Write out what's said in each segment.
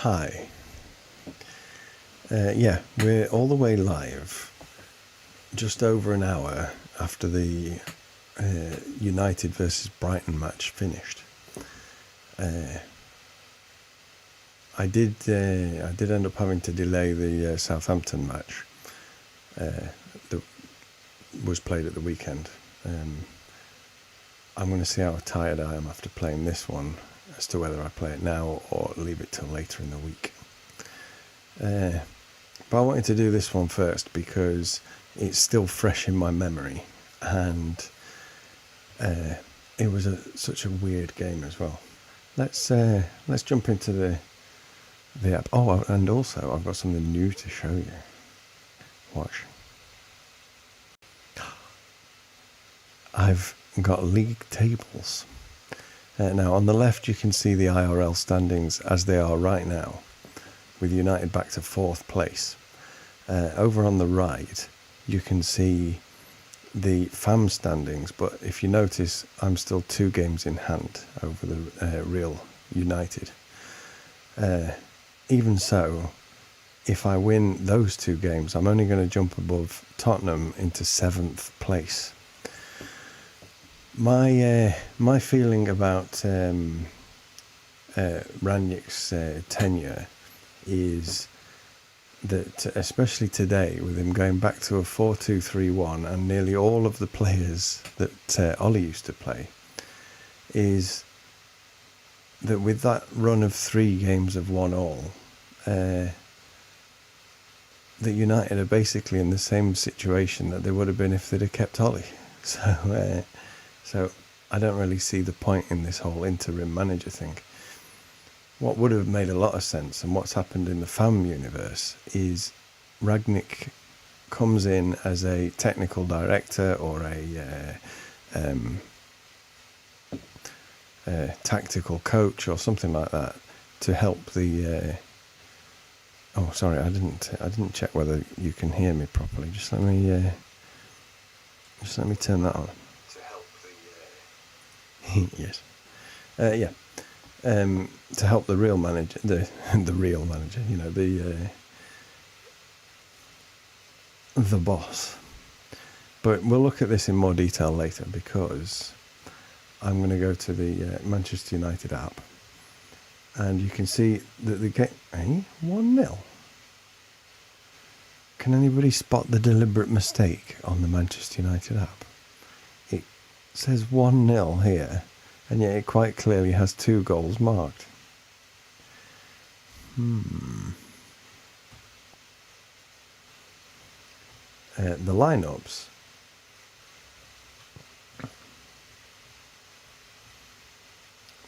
Hi. Yeah, we're all the way live, just over an hour after the United versus Brighton match finished. I did end up having to delay the Southampton match that was played at the weekend. I'm going to see how tired I am after playing this one as to whether I play it now or leave it till later in the week. But I wanted to do this one first because it's still fresh in my memory, and it was such a weird game as well. Let's jump into the app. Oh, and also I've got something new to show you. Watch. I've got league tables. Now on the left you can see the IRL standings as they are right now, with United back to 4th place. Over on the right you can see the FAM standings, but if you notice I'm still 2 games in hand over the Real United. Even so, if I win those 2 games, I'm only going to jump above Tottenham into 7th place. My feeling about Rangnick's tenure is that, especially today, with him going back to a 4-2-3-1 and nearly all of the players that Ollie used to play, is that with that run of 3 games of 1-1, that United are basically in the same situation that they would have been if they'd have kept Ollie. So I don't really see the point in this whole interim manager thing. What would have made a lot of sense, and what's happened in the FAM universe, is Rangnick comes in as a technical director or a tactical coach or something like that to help the. Oh, sorry, I didn't check whether you can hear me properly. Just let me turn that on. To help the. Yes. Yeah. To help the real manager, the real manager, the boss. But we'll look at this in more detail later, because I'm going to go to the Manchester United app, and you can see that the game 1-0. Can anybody spot the deliberate mistake on the Manchester United app? It says 1-0 here, and yet it quite clearly has 2 goals marked. The lineups.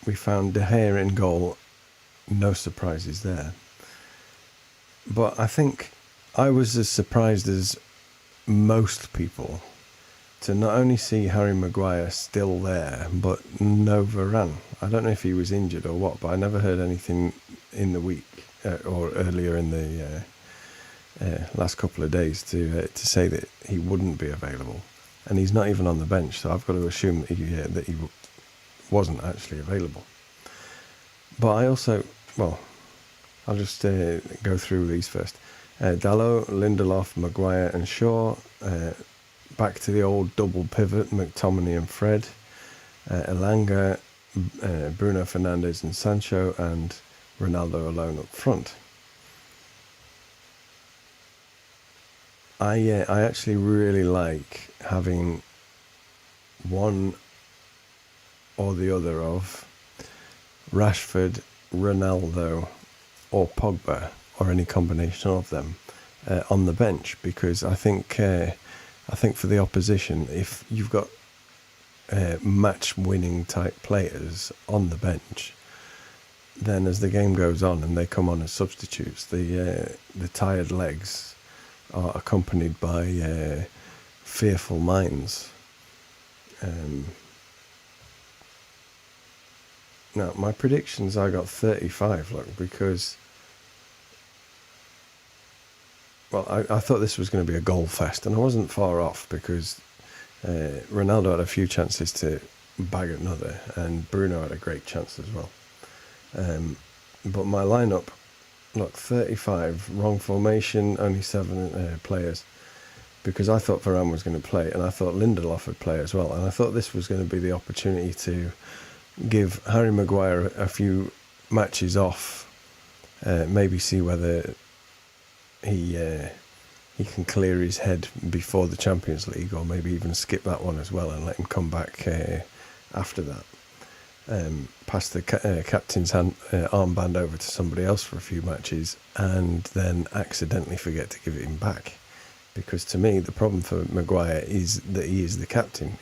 We found De Gea in goal. No surprises there. But I think I was as surprised as most people to not only see Harry Maguire still there, but no Varane. I don't know if he was injured or what, but I never heard anything in the week or earlier in the last couple of days to say that he wouldn't be available, and he's not even on the bench. So I've got to assume that he wasn't actually available. But I also, I'll just go through these first. Dalot, Lindelof, Maguire, and Shaw. Back to the old double pivot, McTominay and Fred, Elanga, Bruno Fernandes and Sancho, and Ronaldo alone up front. I actually really like having one or the other of Rashford, Ronaldo, or Pogba, or any combination of them on the bench, because I think for the opposition, if you've got match-winning type players on the bench, then as the game goes on and they come on as substitutes, the tired legs are accompanied by fearful minds. Now, my predictions, I got 35, look, because... Well, I thought this was going to be a goal fest, and I wasn't far off, because Ronaldo had a few chances to bag another, and Bruno had a great chance as well. But my lineup look, 35, wrong formation, only 7 players. Because I thought Varane was going to play, and I thought Lindelof would play as well. And I thought this was going to be the opportunity to give Harry Maguire a few matches off, maybe see whether he can clear his head before the Champions League, or maybe even skip that one as well and let him come back after that. Pass the captain's armband over to somebody else for a few matches, and then accidentally forget to give it him back. Because to me, the problem for Maguire is that he is the captain.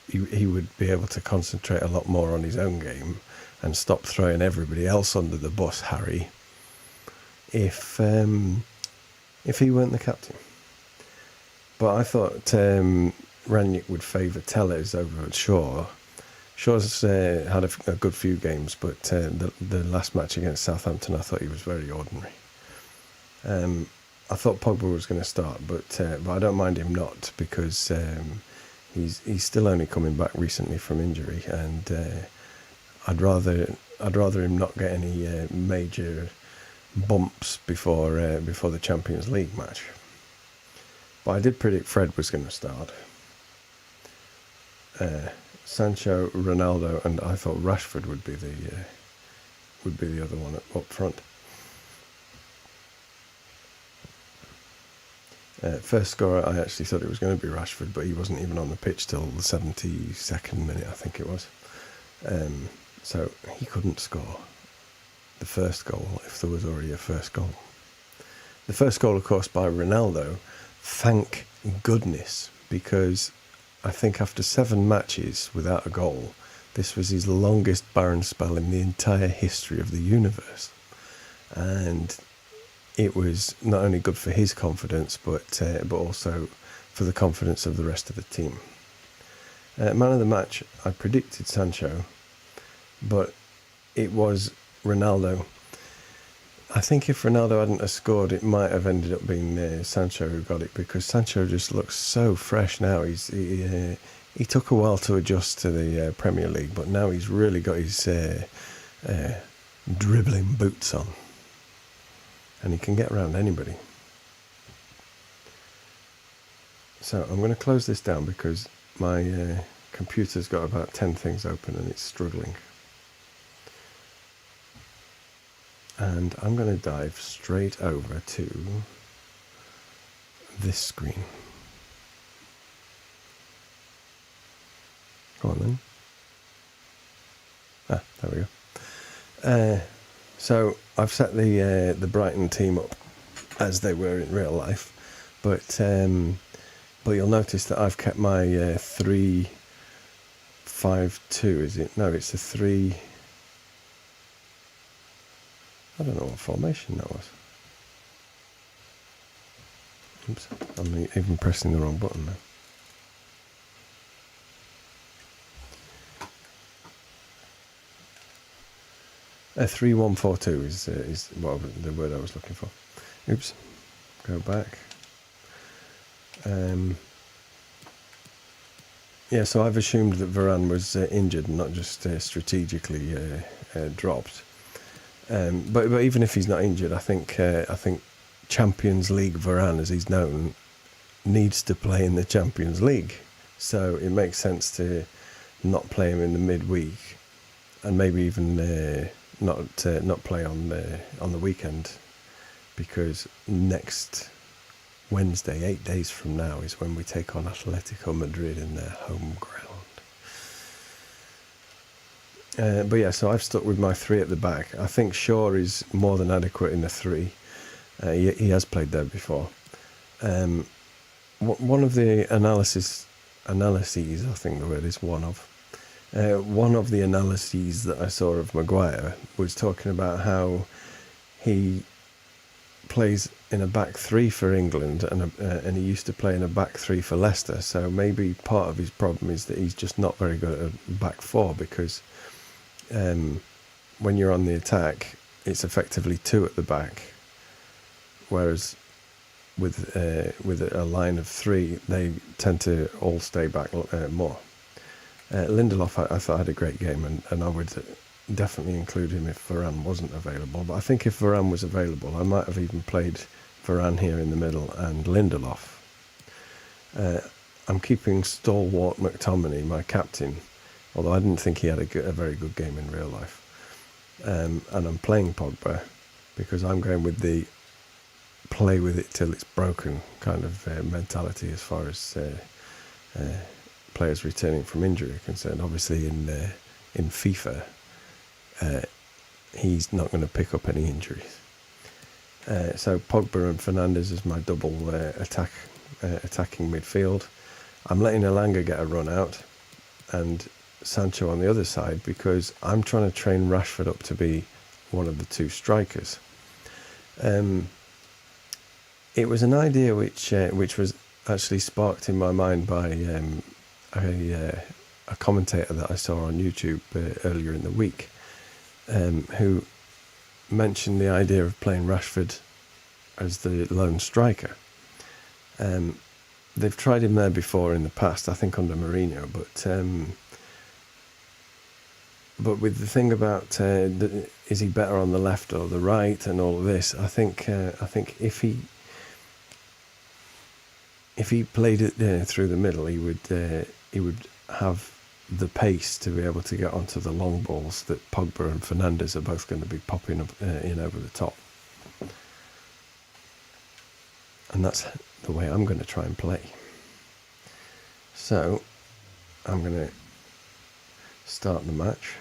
He would be able to concentrate a lot more on his own game and stop throwing everybody else under the bus, Harry, if he weren't the captain. But I thought Rangnick would favour Telles over at Shaw. Shaw's had a good few games, but the last match against Southampton, I thought he was very ordinary. I thought Pogba was going to start, but I don't mind him not, because he's still only coming back recently from injury, and I'd rather him not get any major bumps before the Champions League match. But I did predict Fred was going to start. Sancho, Ronaldo, and I thought Rashford would be the other one up front. First scorer, I actually thought it was going to be Rashford, but he wasn't even on the pitch till the 72nd minute, I think it was. So he couldn't score the first goal if there was already a first goal. The first goal, of course, by Ronaldo, thank goodness, because I think after 7 matches without a goal, this was his longest barren spell in the entire history of the universe. And it was not only good for his confidence, but also for the confidence of the rest of the team. Man of the match, I predicted Sancho, but it was Ronaldo. I think if Ronaldo hadn't have scored, it might have ended up being Sancho who got it, because Sancho just looks so fresh now. He took a while to adjust to the Premier League, but now he's really got his dribbling boots on, and he can get around anybody. So I'm going to close this down because my computer's got about 10 things open and it's struggling. And I'm going to dive straight over to this screen. Go on then. There we go. So I've set the Brighton team up as they were in real life, but you'll notice that I've kept my 3-5-2. Is it? No, it's a 3. I don't know what formation that was. Oops, I'm even pressing the wrong button now. A 3-1-4-2 is what the word I was looking for. Oops, go back. Yeah, so I've assumed that Varane was injured and not just strategically dropped. But even if he's not injured, I think Champions League Varane, as he's known, needs to play in the Champions League. So it makes sense to not play him in the midweek, and maybe even not play on the weekend, because next Wednesday, 8 days from now, is when we take on Atletico Madrid in their home ground. But yeah, so I've stuck with my 3 at the back. I think Shaw is more than adequate in a 3. He has played there before. One of the analyses, I think the word is one of the analyses that I saw of Maguire was talking about how he plays in a back 3 for England, and he used to play in a back 3 for Leicester. So maybe part of his problem is that he's just not very good at a back 4, because when you're on the attack, it's effectively 2 at the back, whereas with a line of 3, they tend to all stay back more. Lindelof, I thought, had a great game, and I would definitely include him if Varane wasn't available. But I think if Varane was available, I might have even played Varane here in the middle and Lindelof. I'm keeping stalwart McTominay, my captain, although I didn't think he had a very good game in real life. And I'm playing Pogba because I'm going with the play with it till it's broken kind of mentality as far as players returning from injury are concerned. Obviously in FIFA, he's not going to pick up any injuries. So Pogba and Fernandes is my double attacking midfield. I'm letting Elanga get a run out and Sancho on the other side because I'm trying to train Rashford up to be one of the two strikers. It was an idea which was actually sparked in my mind by a commentator that I saw on YouTube earlier in the week, who mentioned the idea of playing Rashford as the lone striker. They've tried him there before in the past, I think under Mourinho, but with the thing about is he better on the left or the right and all of this, I think if he played it through the middle, he would have the pace to be able to get onto the long balls that Pogba and Fernandes are both going to be popping up in over the top. And that's the way I'm going to try and play. So I'm going to start the match.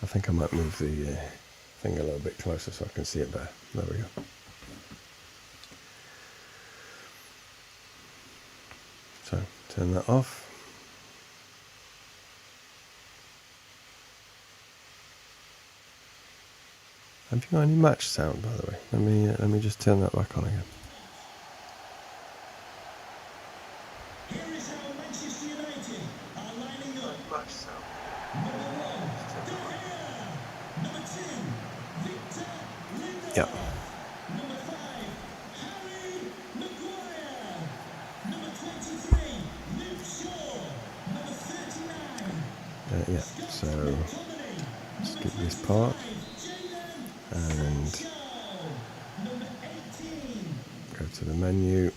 I think I might move the thing a little bit closer so I can see it better. There we go. So turn that off. Have you got any match sound, by the way? Let me just turn that back on again. Here is how Manchester United are lining up. Match sound. Number 1, De Gea. Number 2, Victor Lindelof. Yeah. Number 5, Harry Maguire. Number 23, Luke Shaw. Number 39, Yeah. So skip this part and number 18. go to the menu,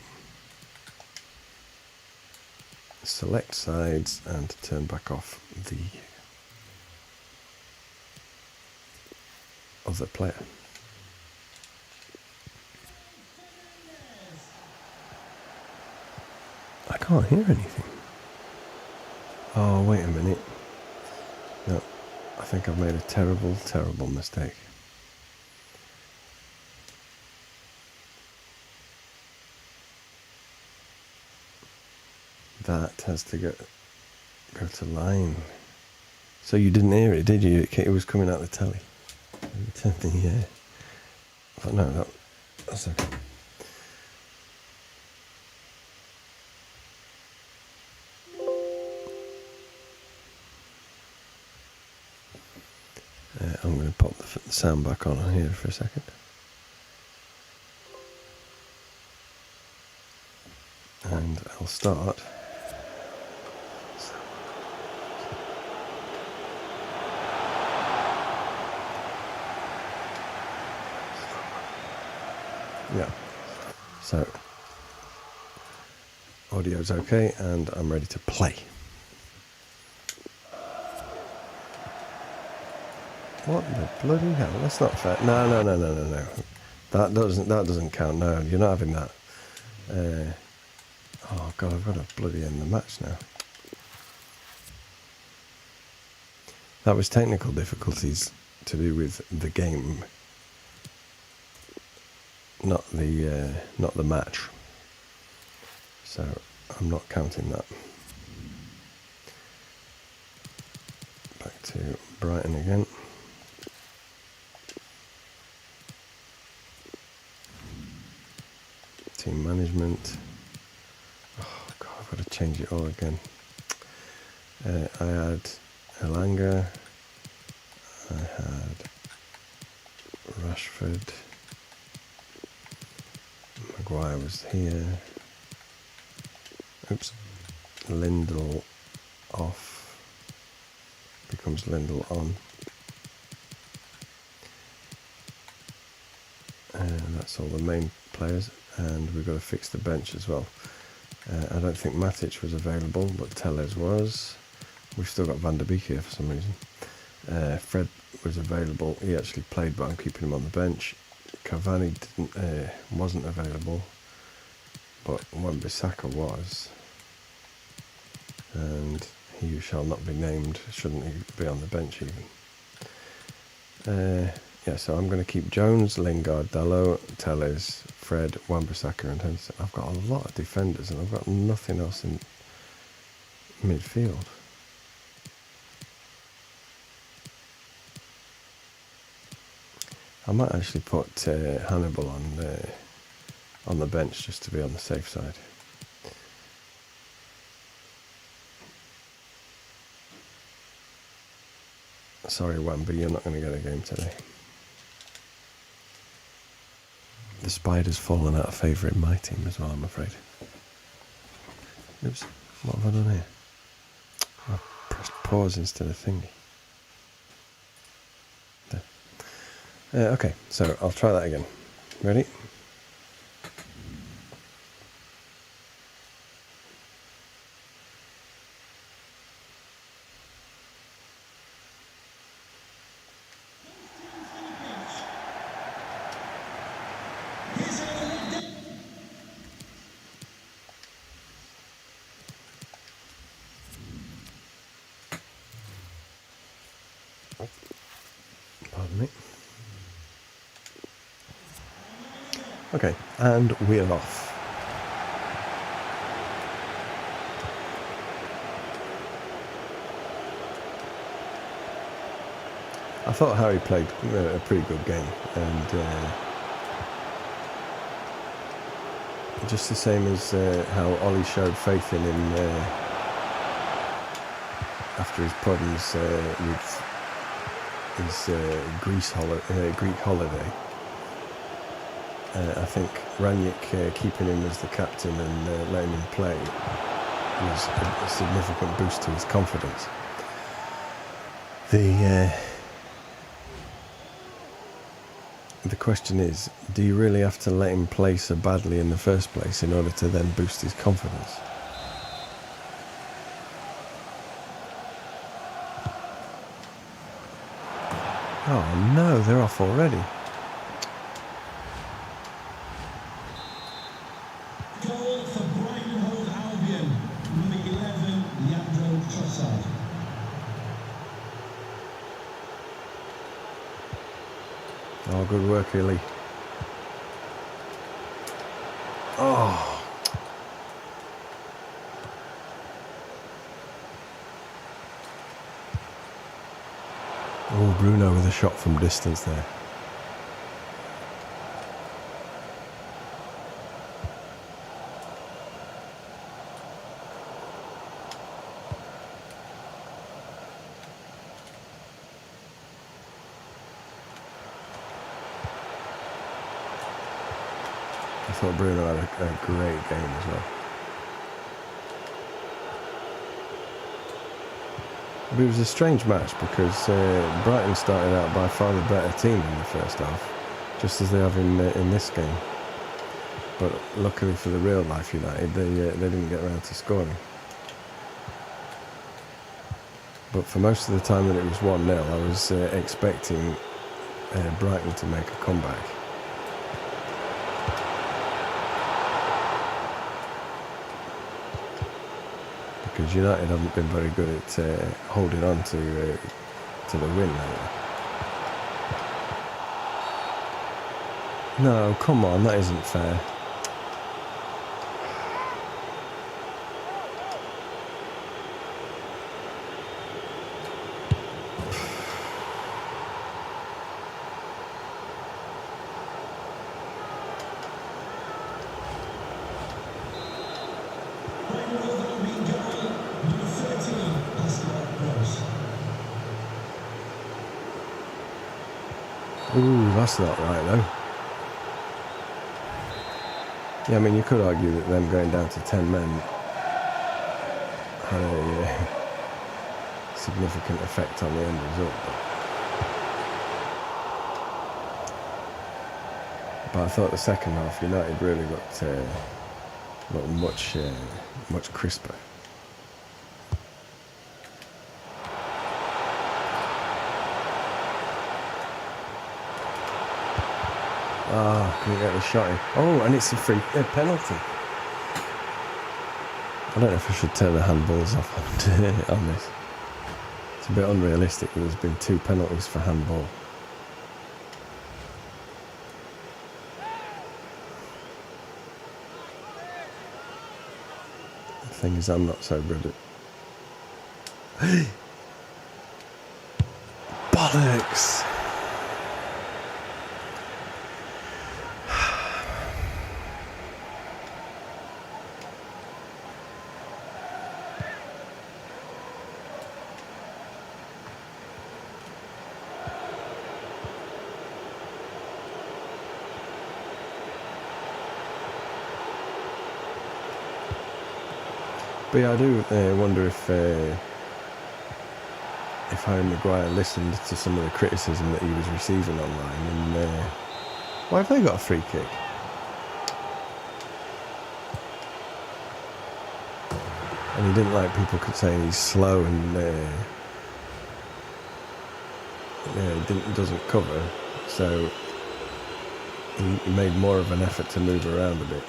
select sides and turn back off the other player. I can't hear anything. Oh, wait a minute. No, I think I've made a terrible mistake. That has to go to line. So you didn't hear it, did you? It was coming out the telly. Yeah. But no, that's okay. I'm going to pop the sound back on here for a second. And I'll start. Yeah. So, audio's okay, and I'm ready to play. What the bloody hell? That's not fair. No. That doesn't count. No, you're not having that. Oh God, I've got to bloody end the match now. That was technical difficulties to do with the game, not the match. So I'm not counting that. Back to Brighton again. Team management. Oh God, I've got to change it all again. I had Elanga. I had Rashford. Maguire was here. Oops. Lindell off. Becomes Lindell on. And that's all the main players. And we've got to fix the bench as well. I don't think Matic was available, but Tellez was. We've still got Van der Beek here for some reason. Fred was available. He actually played, but I'm keeping him on the bench. Cavani wasn't available, but Wan-Bissaka was. And he who shall not be named, shouldn't he be on the bench even? Yeah, so I'm going to keep Jones, Lingard, Dalot, Tellez, Fred, Wan-Bissaka and Henderson. I've got a lot of defenders and I've got nothing else in midfield. I might actually put Hannibal on the bench just to be on the safe side. Sorry, Wamby, you're not going to get a game today. The spider's fallen out of favour in my team as well, I'm afraid. Oops, what have I done here? I pressed pause instead of thingy. There. Okay, so I'll try that again. Ready? Pardon me. Okay, and we're off. I thought Harry played a pretty good game, and just the same as how Ollie showed faith in him after his problems with his Greek holiday. I think Ranić keeping him as the captain and letting him play was a significant boost to his confidence. The question is, do you really have to let him play so badly in the first place in order to then boost his confidence? Oh no, they're off already. Goal for Brighton Hove Albion, number 11, Leandro Trossard. Oh, good work, Illy. Oh. Oh, Bruno with a shot from distance there. I thought Bruno had a great game as well. But it was a strange match because Brighton started out by far the better team in the first half, just as they have in this game. But luckily for the real life United, they didn't get around to scoring. But for most of the time that it was 1-0, I was expecting Brighton to make a comeback. Because United haven't been very good at holding on to the win lately. No, come on, that isn't fair. Brighton Hove Albion goal, number 13, Pascal Gross. Ooh, that's not right though. Yeah, I mean, you could argue that them going down to 10 men had a significant effect on the end result. But I thought the second half, United really looked much crisper. Couldn't get the shot in. Oh, and it's a penalty. I don't know if I should turn the handballs off on this. It's a bit unrealistic that there's been 2 penalties for handball. The thing is, I'm not so good at... Bollocks! But yeah, I do wonder if Harry Maguire listened to some of the criticism that he was receiving online, and why have they got a free kick? And he didn't like people saying he's slow and he doesn't cover, so he made more of an effort to move around a bit.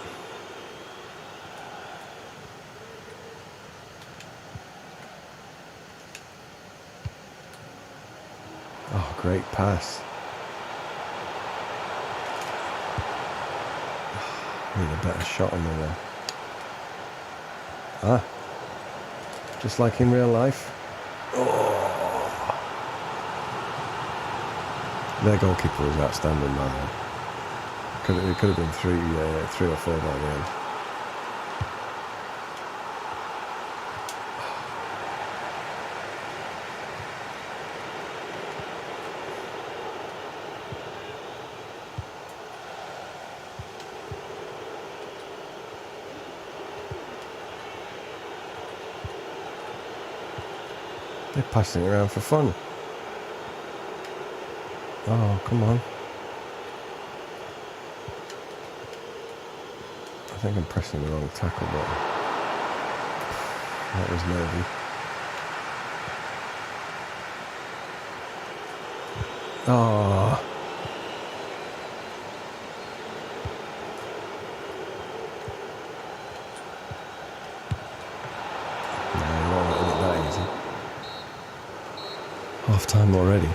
Oh, great pass. Need a better shot on there. Just like in real life. Oh. Their goalkeeper was outstanding, man. It could have been 3 or 4 by the end. They're passing it around for fun. Oh, come on. I think I'm pressing the wrong tackle button. That was nervy. Oh. No, you won't let it that easy. Half time already.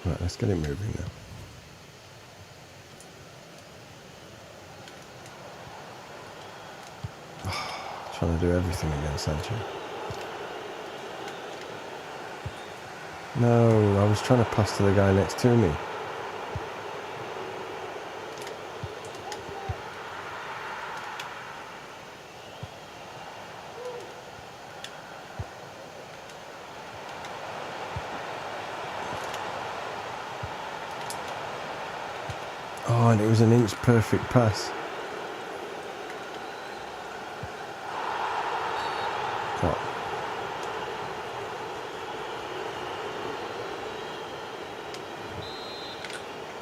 Right, let's get it moving now. Trying to do everything against Sancho. No, I was trying to pass to the guy next to me. Oh, and it was an inch perfect pass. What?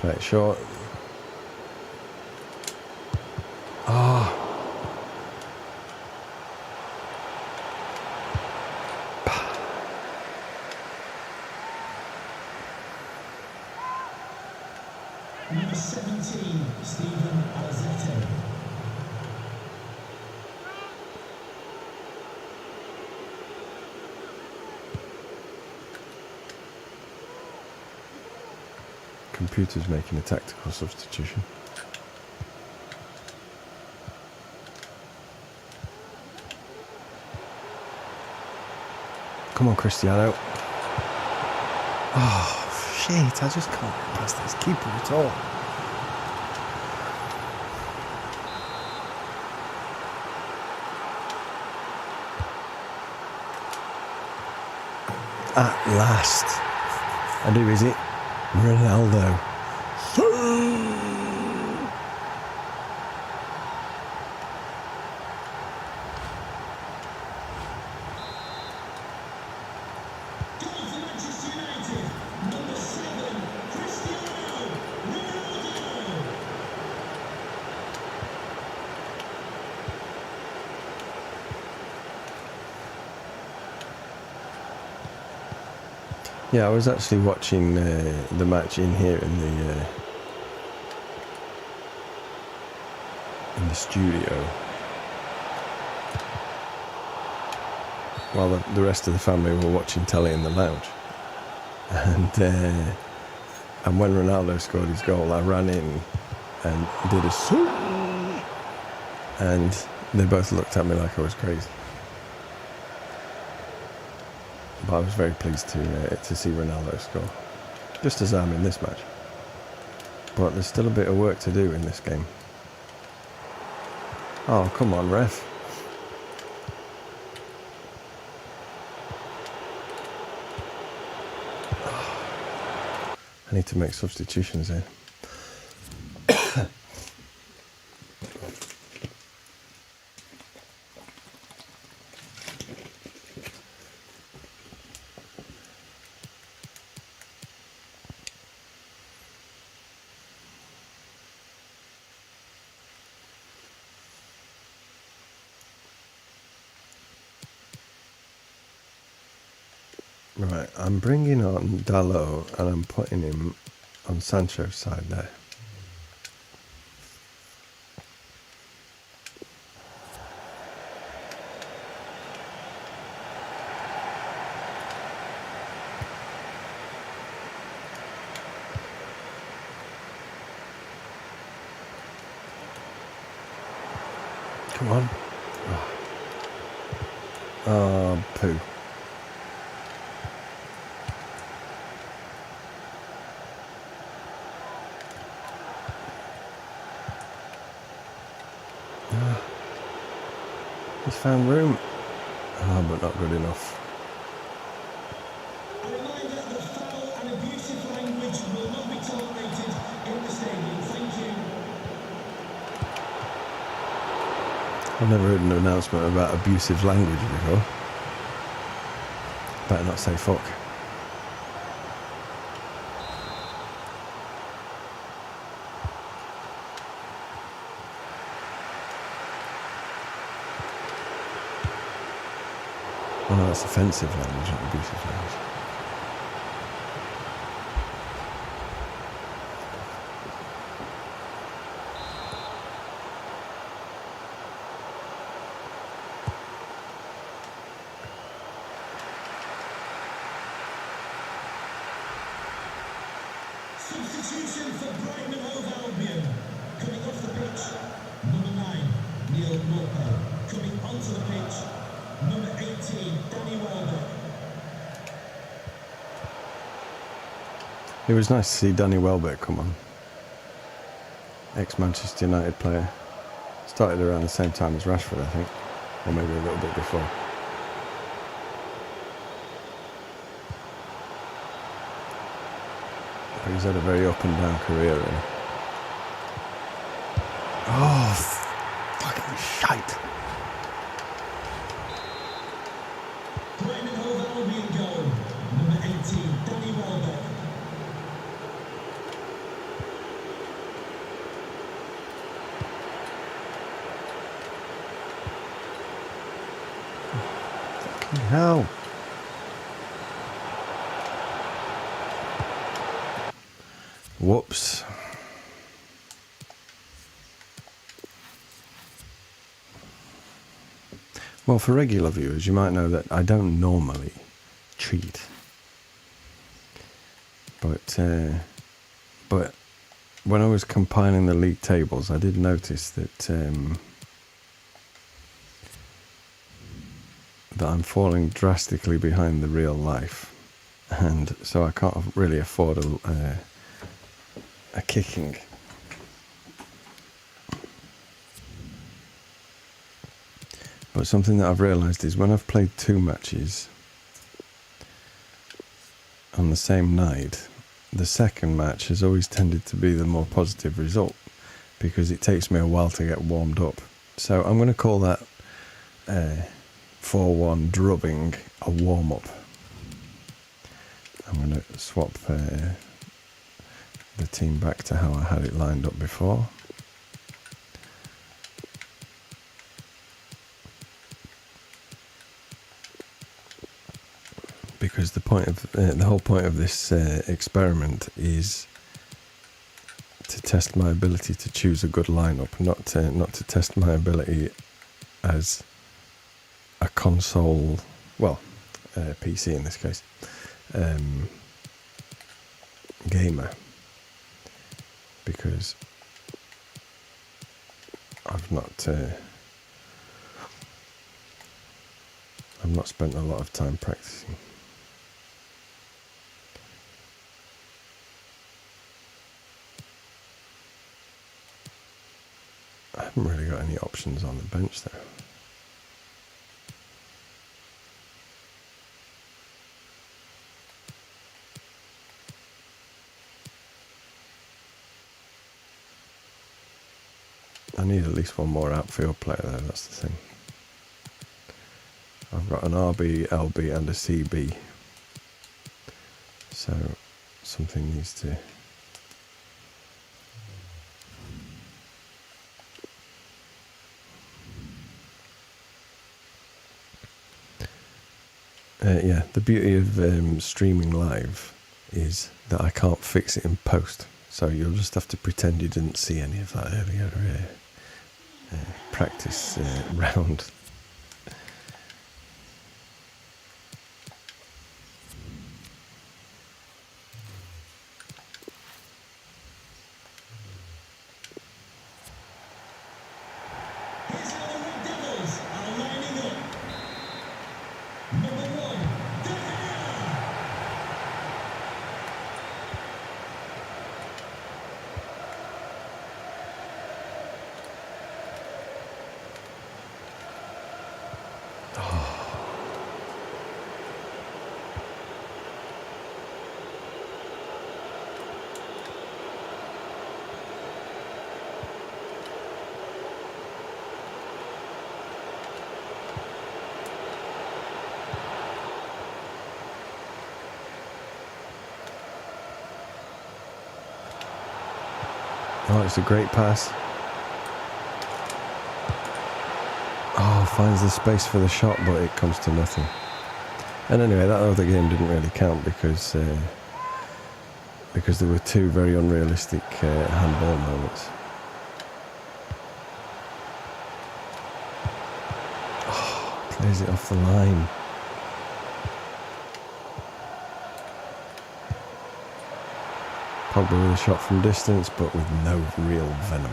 Play it short. Oh. Number 17, Stephen Alzette. Computer's making a tactical substitution. Come on, Cristiano. Oh, shit, I just can't get past this keeper at all. At last. And who is it? Ronaldo. Goal for Manchester United. Number 7, Cristiano Ronaldo. Yeah, I was actually watching the match in here in the studio, while the rest of the family were watching telly in the lounge. And when Ronaldo scored his goal, I ran in and did a swoop, and they both looked at me like I was crazy. But I was very pleased to see Ronaldo score, just as I'm in this match. But there's still a bit of work to do in this game. Oh, come on, ref. I need to make substitutions here. Right, I'm bringing on Dalot and I'm putting him on Sancho's side there. Come on. Oh, poo. He's found room. Oh, but not good enough. A reminder that foul and abusive language will not be tolerated in the stadium. Thank you. I've never heard an announcement about abusive language before. Better not say fuck. Oh no, that's offensive language, not abusive language. Substitution for Brighton and Hove Albion. Coming off the pitch, number 9, Neil Morpeth. Coming onto the pitch, number 18, Danny Welbeck. It was nice to see Danny Welbeck come on. Ex-Manchester United player. Started around the same time as Rashford, I think. Or maybe a little bit before. But he's had a very up and down career, really. Oh, fucking shite. Brighton and Hove Albion goal, number 18, Danny Welbeck. Fucking hell. Whoops. Well, for regular viewers, you might know that I don't normally cheat. But when I was compiling the league tables, I did notice that that I'm falling drastically behind the real life, and so I can't really afford a kicking. But something that I've realised is when I've played 2 matches, on the same night, the second match has always tended to be the more positive result because it takes me a while to get warmed up. So I'm going to call that 4-1 drubbing a warm-up. I'm going to swap the team back to how I had it lined up before. Because the whole point of this experiment is to test my ability to choose a good lineup, not to test my ability as a console, PC in this case, gamer, because I've not spent a lot of time practicing. I haven't really got any options on the bench though. I need at least one more outfield player though, that's the thing. I've got an RB, LB and a CB. So something needs to... the beauty of streaming live is that I can't fix it in post. So you'll just have to pretend you didn't see any of that earlier practice round. Here's how the Red Devils are lining up. Number 1, De Gea. Oh, it's a great pass. Oh, finds the space for the shot, but it comes to nothing. And anyway, that other game didn't really count because there were two very unrealistic handball moments. Oh, plays it off the line. Pogba with a shot from distance, but with no real venom.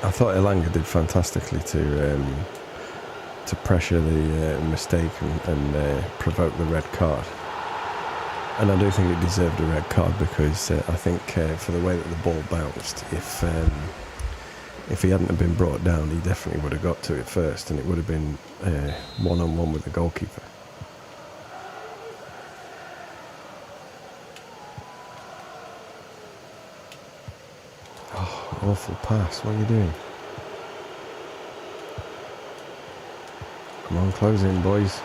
I thought Elanga did fantastically to pressure the mistake and provoke the red card. And I do think it deserved a red card because I think for the way that the ball bounced, if he hadn't have been brought down, he definitely would have got to it first and it would have been one-on-one with the goalkeeper. Oh, awful pass. What are you doing? Come on, close in, boys.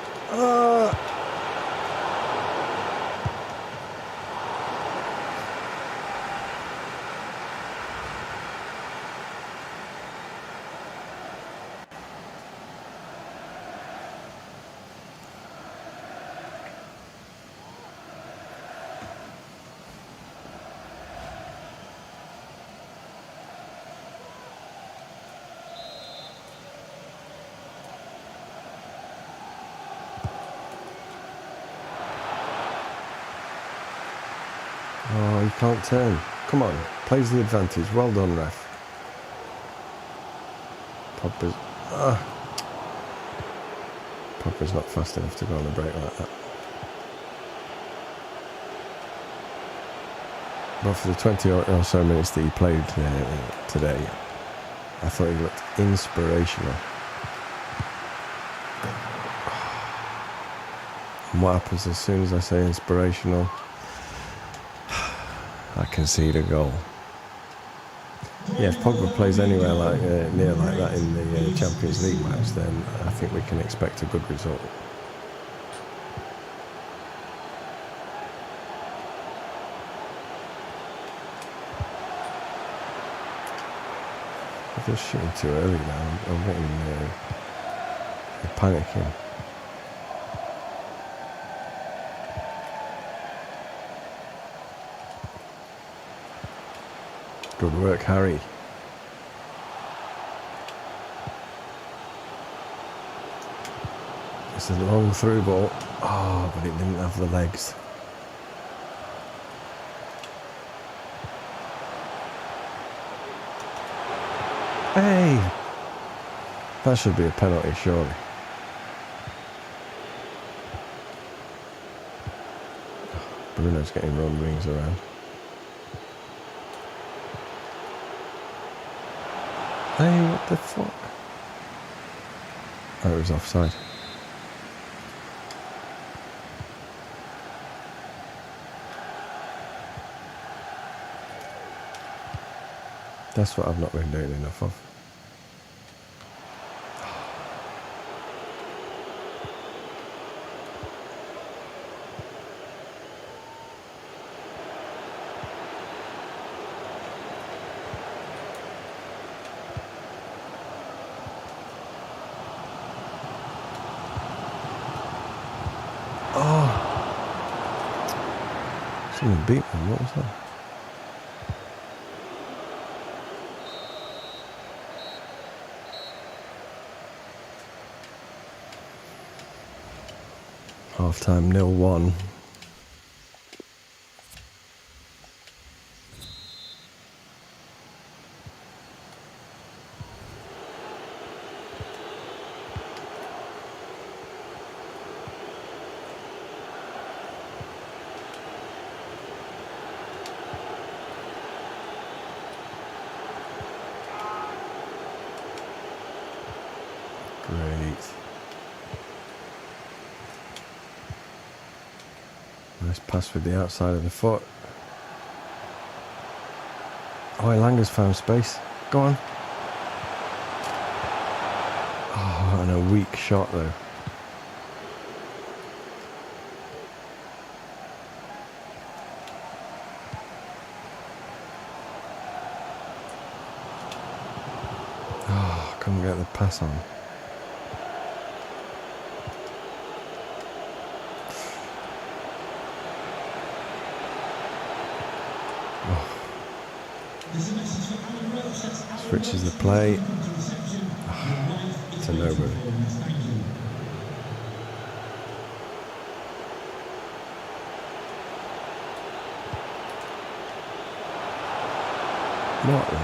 Oh, you can't turn. Come on, plays the advantage. Well done, ref. Pogba's... Pogba's not fast enough to go on a break like that. But for the 20 or so minutes that he played today, I thought he looked inspirational. And what happens as soon as I say inspirational? I concede a goal. Yeah, if Pogba plays anywhere like near like that in the Champions League match, then I think we can expect a good result. I'm just shooting too early now. I'm getting panicking. Good work, Harry. It's a long through ball. Oh, but it didn't have the legs. Hey! That should be a penalty, surely. Bruno's getting rumblings around. Hey, what the fuck? Oh, it was offside. That's what I've not been doing enough of. Oh! Someone beat them, what was that? Half time 0-1. Great. Nice pass with the outside of the foot. Oh, Elanga's found space. Go on. Oh, and a weak shot though. Oh, couldn't get the pass on. Switches the play to nobody. What the?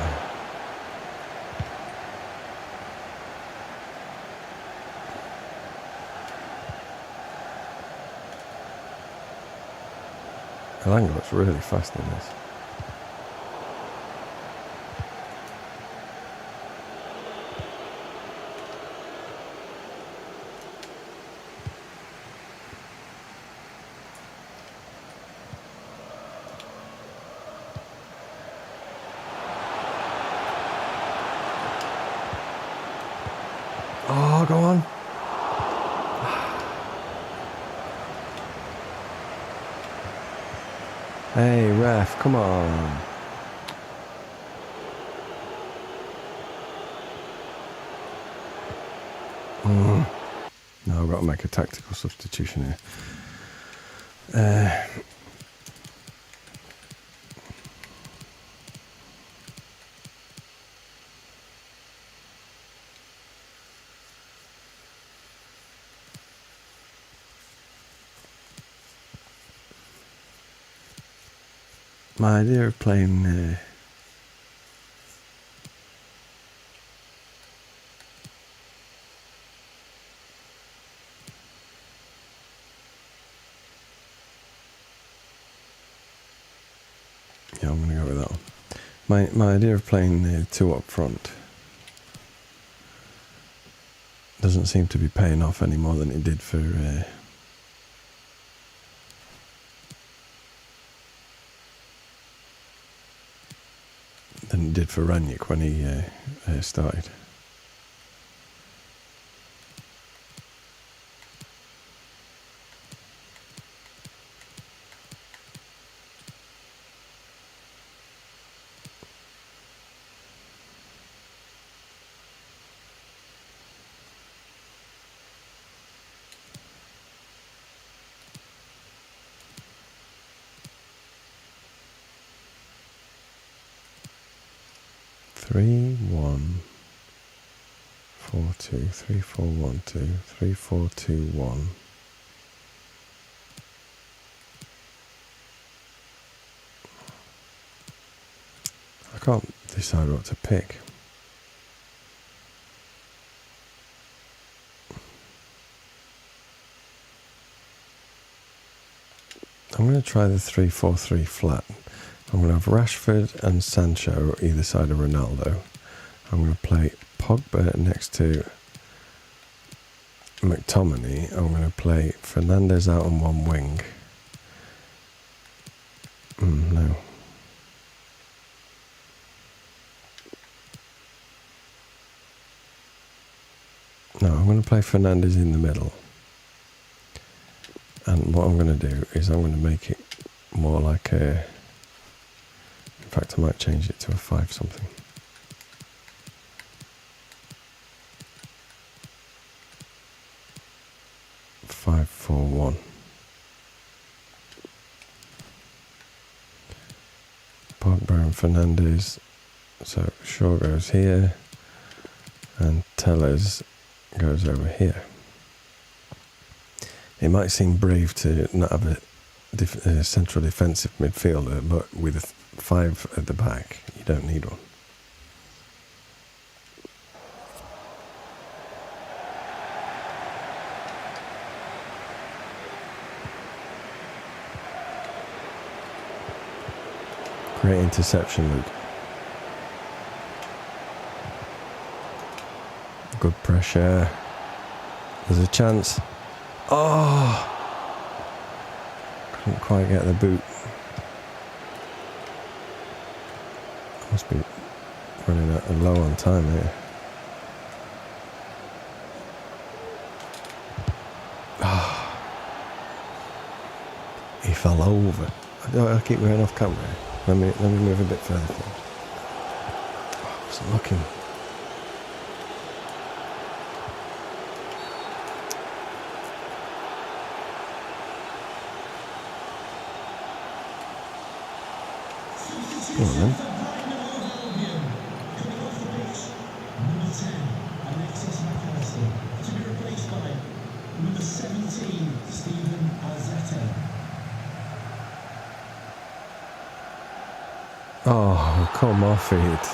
Elanga looks really fast in this. Oh, go on. Hey, ref, come on. Now I've got to make a tactical substitution here. My idea of playing Yeah, I'm going to go with that one. My idea of playing the two up front doesn't seem to be paying off any more than it did for Ranić when he started. Three, 1, 4, 2, 3, 4, 1, 2, 3, 4, 2, 1. I can't decide what to pick. I'm going to try the 3-4-3 flat. I'm going to have Rashford and Sancho either side of Ronaldo. I'm going to play Pogba next to McTominay. I'm going to play Fernandes out on one wing. No. No, I'm going to play Fernandes in the middle. And what I'm going to do is I'm going to make it more like a... In fact, I might change it to a 5-something. Five, 4, 1. Pogba and Fernandes. So Shaw goes here, and Tellez goes over here. It might seem brave to not have a central defensive midfielder, but with a 5 at the back, you don't need one. Great interception, Luke. Good pressure. There's a chance. Oh! Couldn't quite get the boot. Must be running out low on time here. Oh. He fell over. I keep going off camera. Let me move a bit further forward. Oh, I wasn't looking. Come on then. Oh, come off it.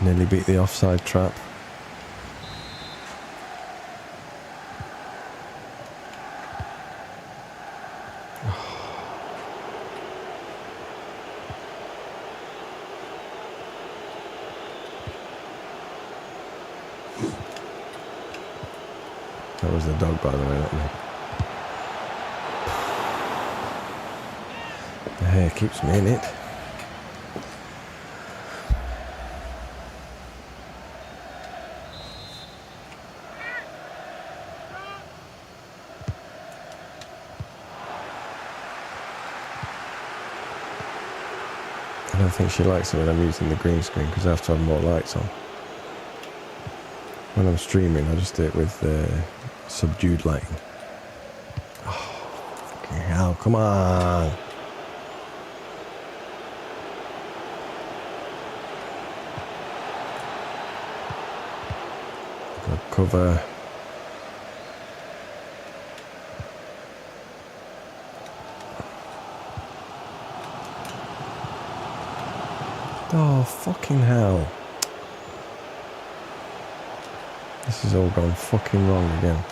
Nearly beat the offside trap. That was the dog, by the way, not me. The hair keeps me in it. I don't think she likes it when I'm using the green screen because I have to have more lights on. When I'm streaming, I just do it with subdued lighting. Oh, fucking hell, come on! Good cover. Oh, fucking hell. This has all gone fucking wrong again.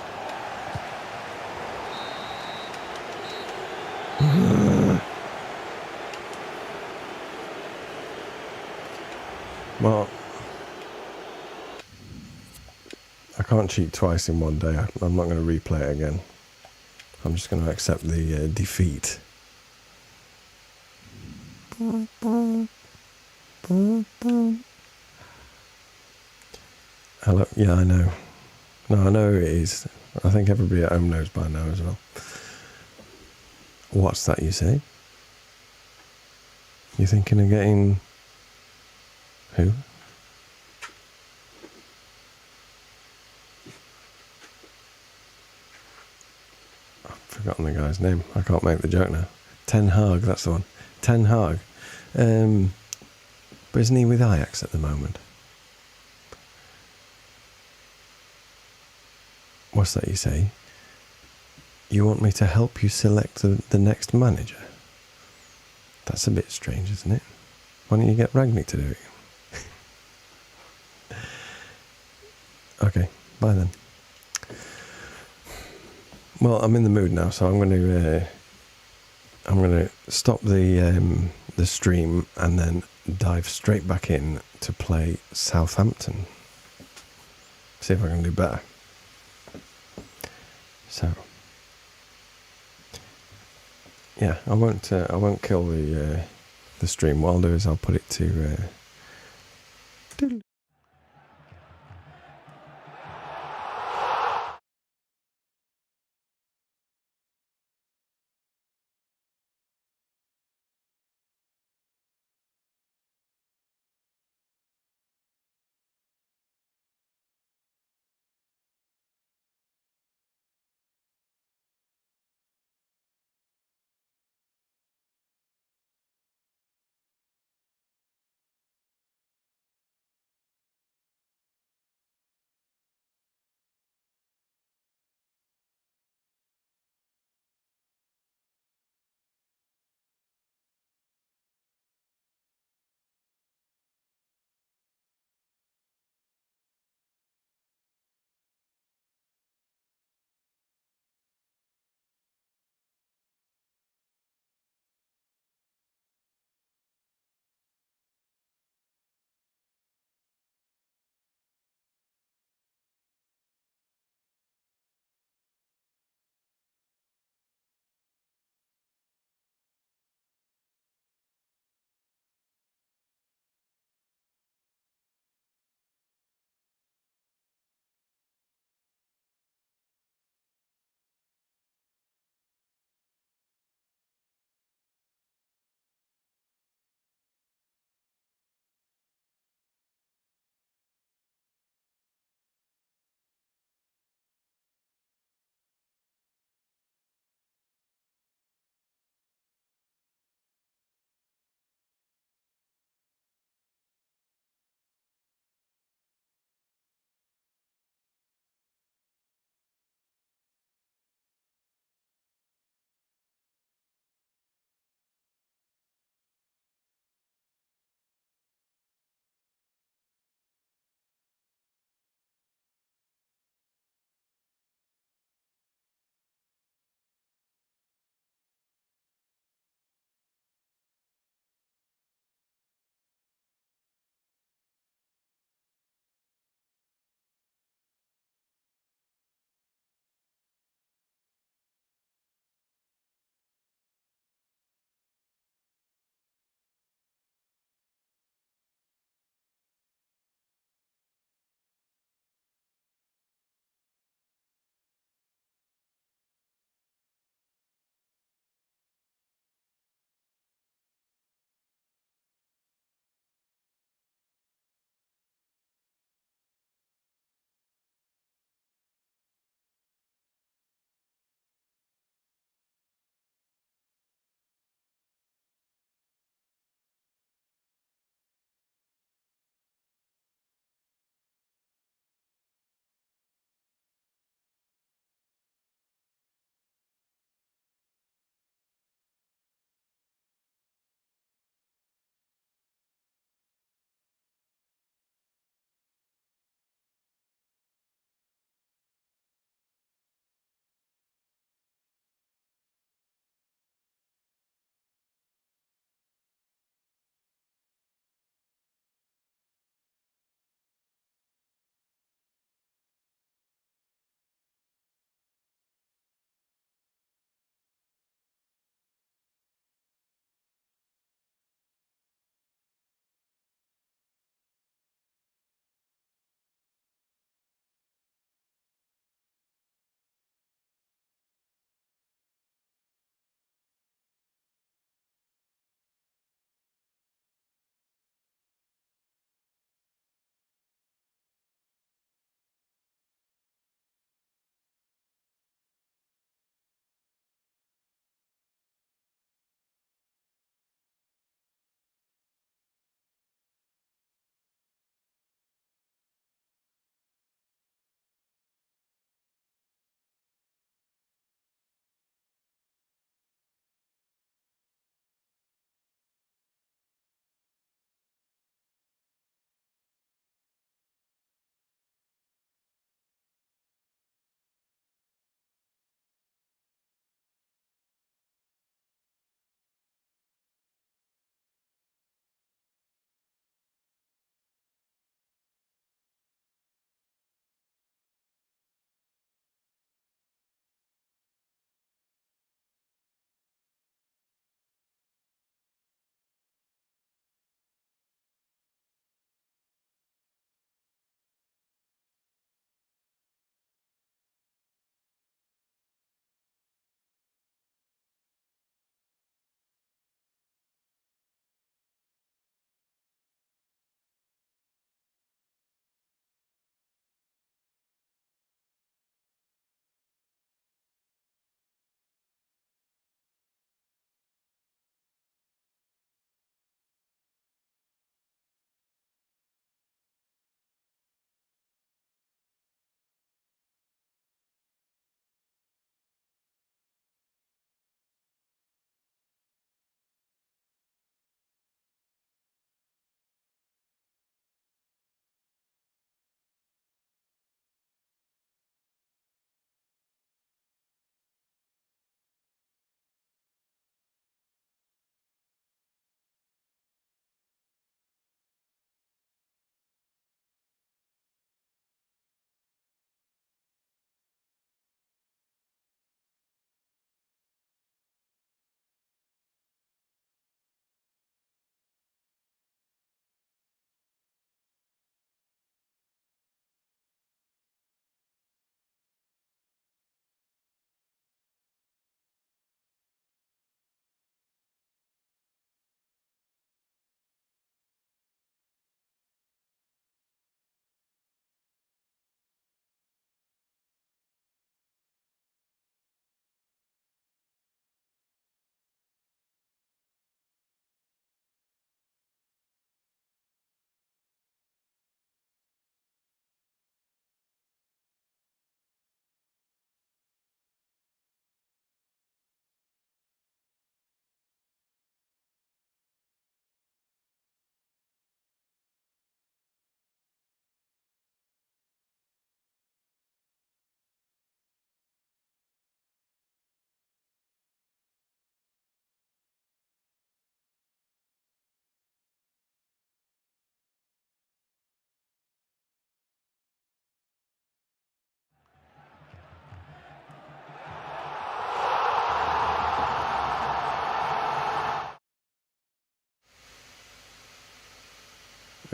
Well, I can't cheat twice in one day. I'm not going to replay it again. I'm just going to accept the defeat. Hello. Yeah, I know. No, I know it is. I think everybody at home knows by now as well. What's that you say? You thinking of getting... Who? I've forgotten the guy's name. I can't make the joke now. Ten Hag, that's the one. Ten Hag. But isn't he with Ajax at the moment? What's that you say? You want me to help you select the next manager? That's a bit strange, isn't it? Why don't you get Ragnick to do it? Okay, bye then. Well, I'm in the mood now, so I'm going to stop the stream and then dive straight back in to play Southampton. See if I can do better. So, yeah, I won't kill the stream. What I'll do is I'll put it to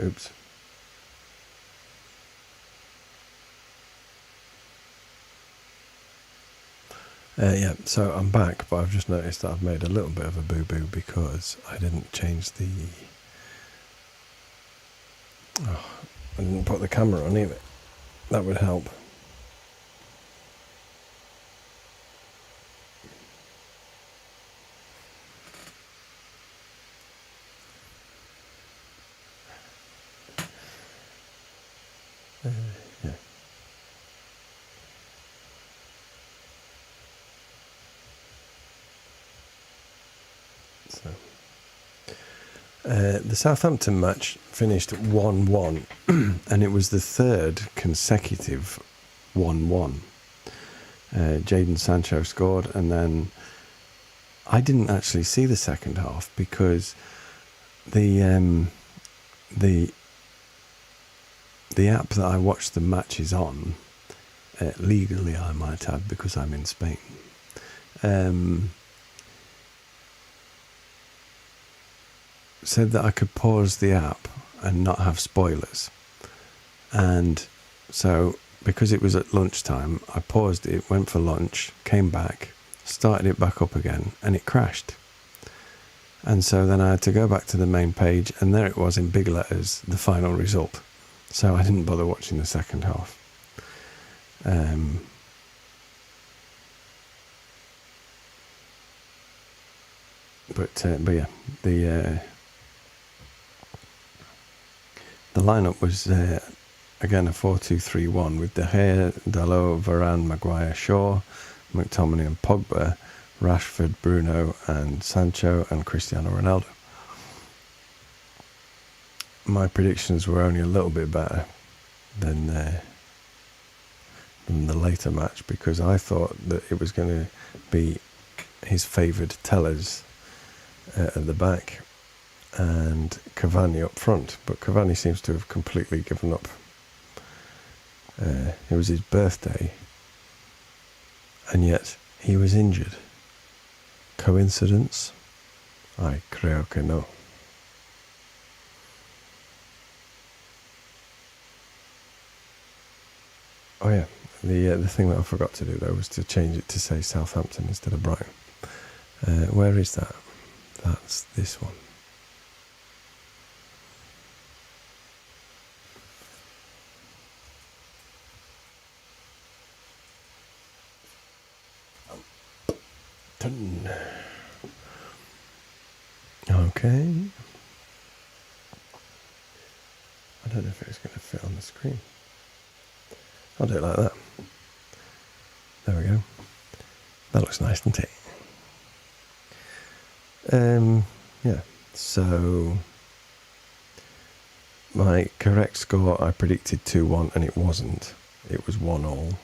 Oops. Yeah, so I'm back, but I've just noticed that I've made a little bit of a boo-boo because I didn't change the... Oh, I didn't put the camera on either. That would help. Yeah. So, the Southampton match finished 1-1, and it was the third consecutive 1-1. Jadon Sancho scored, and then I didn't actually see the second half because the app that I watched the matches on, legally I might add because I'm in Spain, said that I could pause the app and not have spoilers. And so, because it was at lunchtime, I paused it, went for lunch, came back, started it back up again, and it crashed. And so then I had to go back to the main page, and there it was in big letters, the final result. So I didn't bother watching the second half. But yeah, the lineup was again a 4-2-3-1 with De Gea, Dalot, Varane, Maguire, Shaw, McTominay and Pogba, Rashford, Bruno and Sancho and Cristiano Ronaldo. My predictions were only a little bit better than the later match because I thought that it was going to be his favoured Tellers at the back and Cavani up front, but Cavani seems to have completely given up. It was his birthday, and yet he was injured. Coincidence? I creo que no. Oh yeah, the thing that I forgot to do though was to change it to say Southampton instead of Brighton. Where is that? That's this one. Okay. I don't know if it's going to fit on the screen. I'll do it like that. There we go. That looks nice, doesn't it? Yeah. So my correct score, I predicted 2-1, and it wasn't. It was 1-1.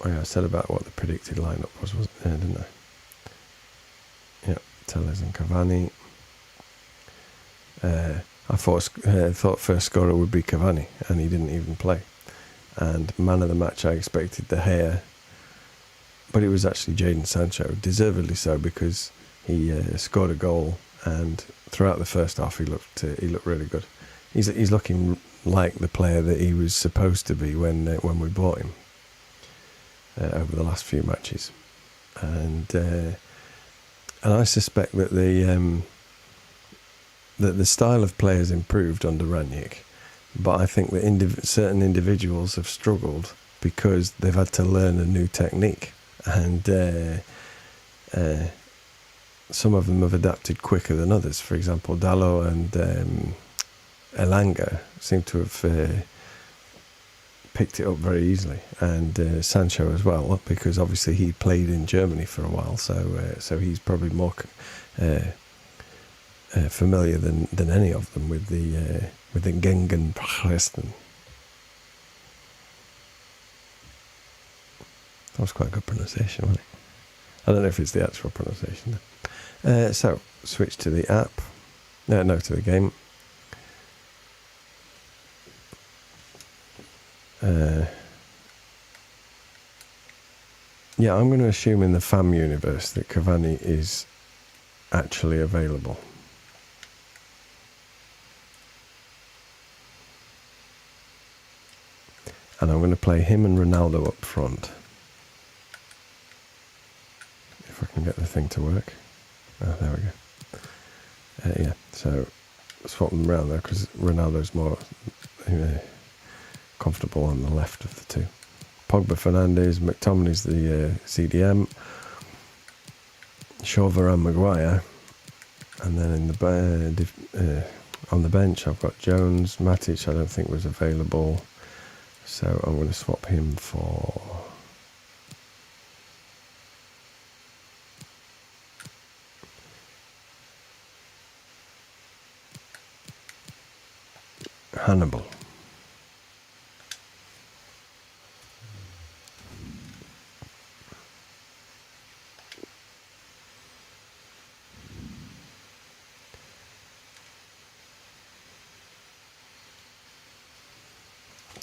Oh yeah, I said about what the predicted lineup was, wasn't there, didn't I? Yeah, Tellers and Cavani. I thought first scorer would be Cavani, and he didn't even play. And man of the match, I expected De Gea, but it was actually Jadon Sancho, deservedly so, because he scored a goal, and throughout the first half he looked really good. He's looking like the player that he was supposed to be when we bought him over the last few matches, and I suspect that the style of play has improved under Ranić, but I think that certain individuals have struggled because they've had to learn a new technique, and some of them have adapted quicker than others. For example, Dalot and Elanga seem to have picked it up very easily, and Sancho as well, because obviously he played in Germany for a while, so he's probably more familiar than any of them with the Gegenpressen. That was quite a good pronunciation, wasn't it? I don't know if it's the actual pronunciation. So switch to the app. No, to the game. Yeah, I'm going to assume in the FAM universe that Cavani is actually available. And I'm going to play him and Ronaldo up front. If I can get the thing to work. Oh, there we go. Yeah, so swap them around there because Ronaldo's more comfortable on the left of the two. Pogba, Fernandes, McTominay's the CDM. Shaw, Varane, Maguire. And then in the on the bench, I've got Jones. Matic, I don't think was available. So I'm going to swap him for... Hannibal.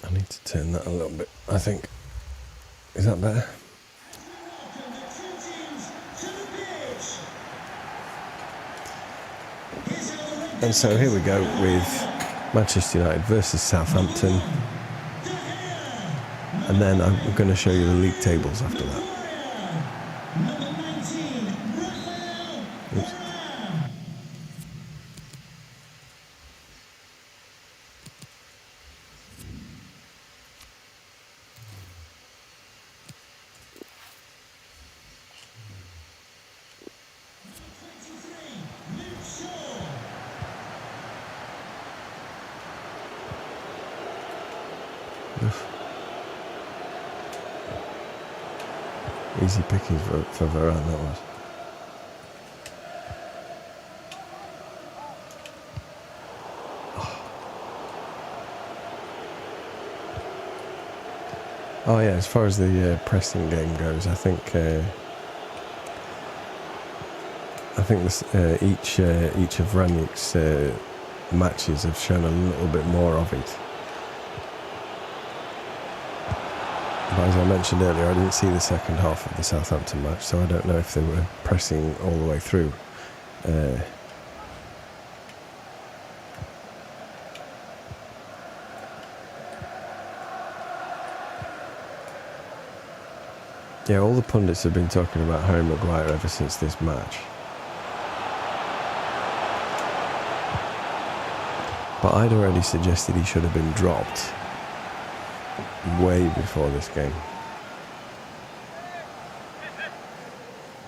I need to turn that a little bit, I think. Is that better? And so here we go with Manchester United versus Southampton. And then I'm going to show you the league tables after that. Oops. Easy pickings for Varane, that was. Oh yeah, as far as the pressing game goes, I think this, each of Ranić's matches have shown a little bit more of it. But as I mentioned earlier, I didn't see the second half of the Southampton match, so I don't know if they were pressing all the way through. Yeah, all the pundits have been talking about Harry Maguire ever since this match. But I'd already suggested he should have been dropped way before this game.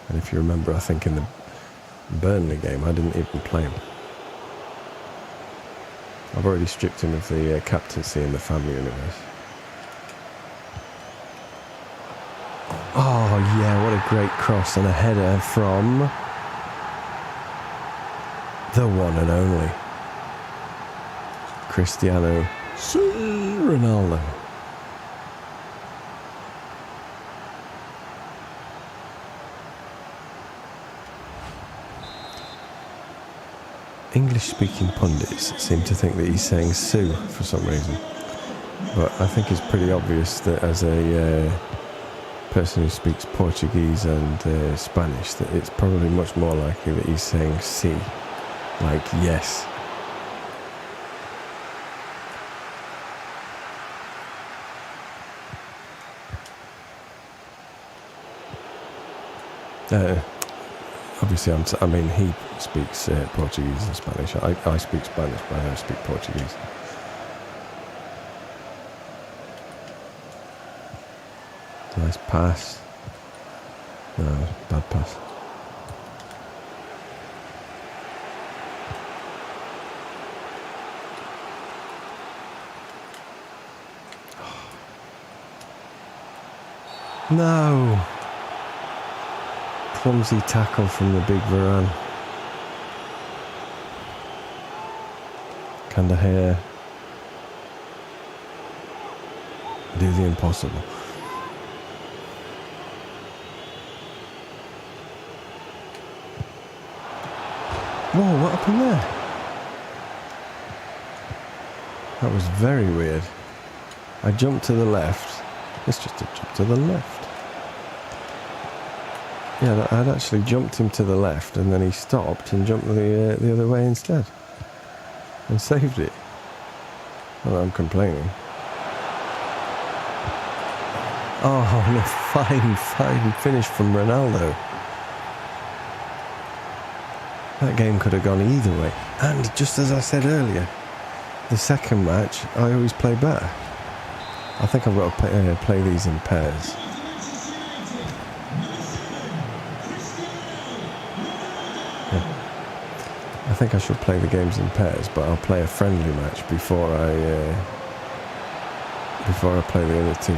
And if you remember, I think in the Burnley game, I didn't even play him. I've already stripped him of the captaincy in the family universe. Oh yeah, what a great cross and a header from the one and only Cristiano Ronaldo. English-speaking pundits seem to think that he's saying Sue for some reason. But I think it's pretty obvious that as a person who speaks Portuguese and Spanish, that it's probably much more likely that he's saying si, like yes. Obviously, I mean, he speaks Portuguese and Spanish. I speak Spanish, but I don't speak Portuguese. Nice pass. No, bad pass. No. Clumsy tackle from the big Varane. Can De Gea do the impossible? Whoa, what happened there? That was very weird. I jumped to the left. It's just a jump to the left. Yeah, I'd actually jumped him to the left and then he stopped and jumped the other way instead. And saved it. Well, I'm complaining. Oh, and a fine finish from Ronaldo. That game could have gone either way. And just as I said earlier, the second match, I always play better. I think I've got to play these in pairs. I think I should play the games in pairs, but I'll play a friendly match before I play the other two.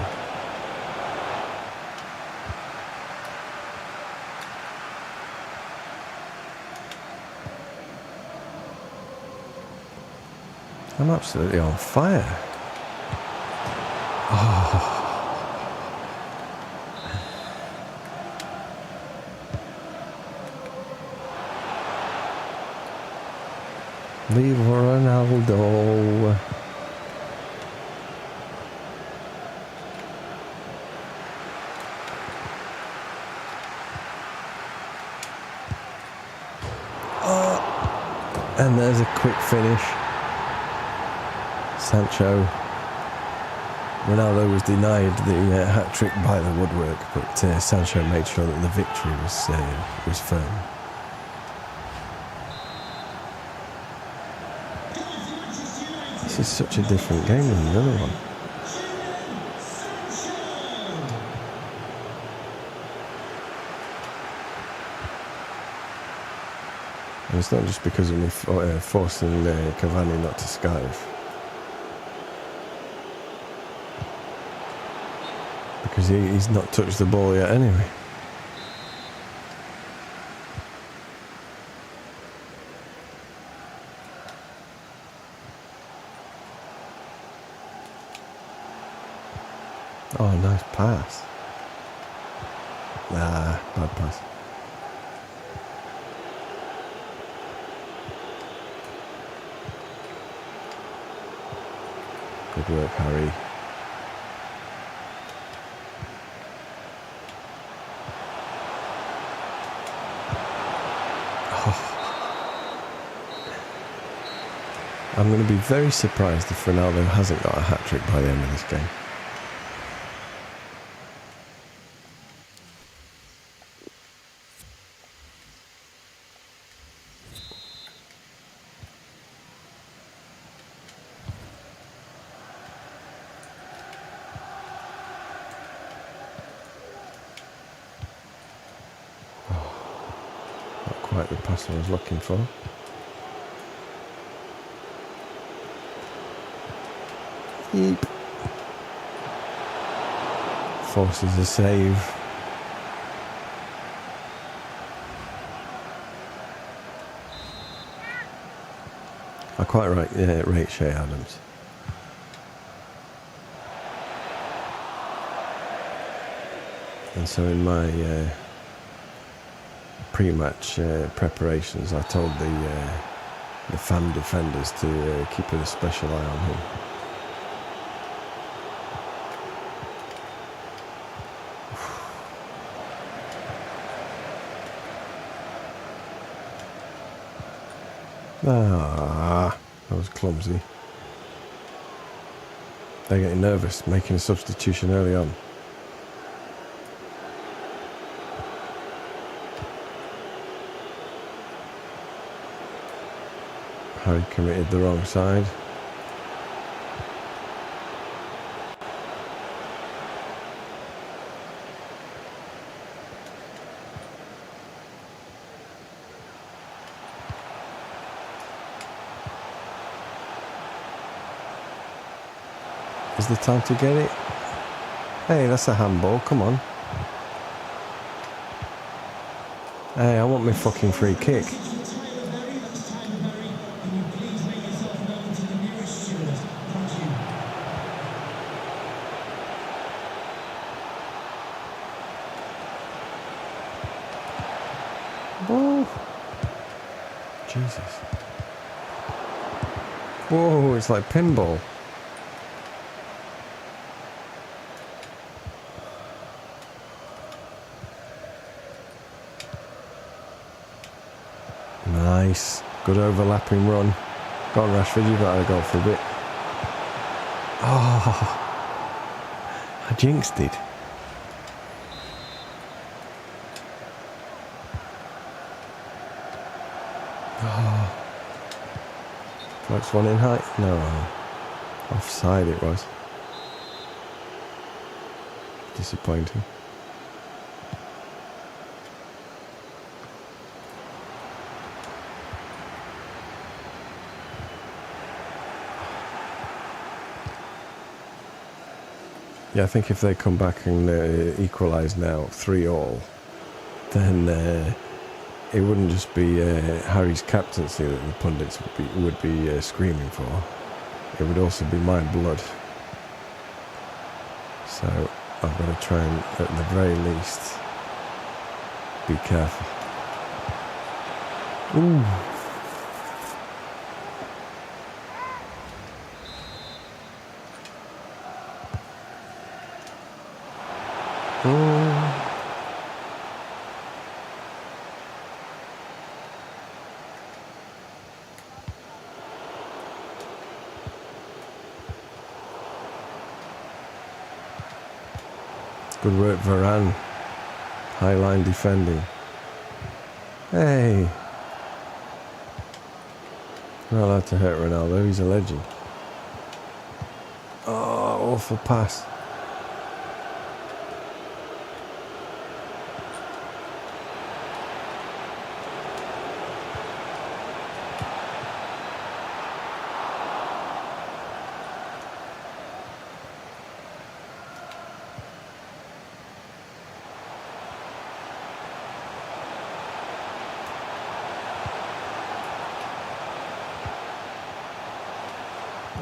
I'm absolutely on fire. Oh. Leave Ronaldo. Oh. And there's a quick finish. Sancho. Ronaldo was denied the hat-trick by the woodwork, but Sancho made sure that the victory was firm. This is such a different game than the other one. And it's not just because of me forcing Cavani not to skive. Because he's not touched the ball yet anyway. Oh, nice pass. Nah, bad pass. Good work, Harry. I'm going to be very surprised if Ronaldo hasn't got a hat-trick by the end of this game. Not quite the pass I was looking for. Eep. Forces a save. I quite rate Shea Adams. And so in my pre-match preparations, I told the FAM defenders to keep a special eye on him. Ah, that was clumsy. They're getting nervous, making a substitution early on. Harry committed the wrong side. Is the time to get it? Hey, that's a handball, come on. Hey, I want my fucking free kick. Whoa. Jesus. Whoa, it's like pinball. Nice. Good overlapping run. Go on, Rashford, you've got to go for a bit. Oh, I jinxed it. Floats one in high. No. Offside it was. Disappointing. Yeah, I think if they come back and equalise now 3-3, then it wouldn't just be Harry's captaincy that the pundits would be screaming for. It would also be my blood. So I've got to try and, at the very least, be careful. Ooh. Good work, Varane. High line defending. Hey! You're not allowed to hurt Ronaldo, he's a legend. Oh, awful pass.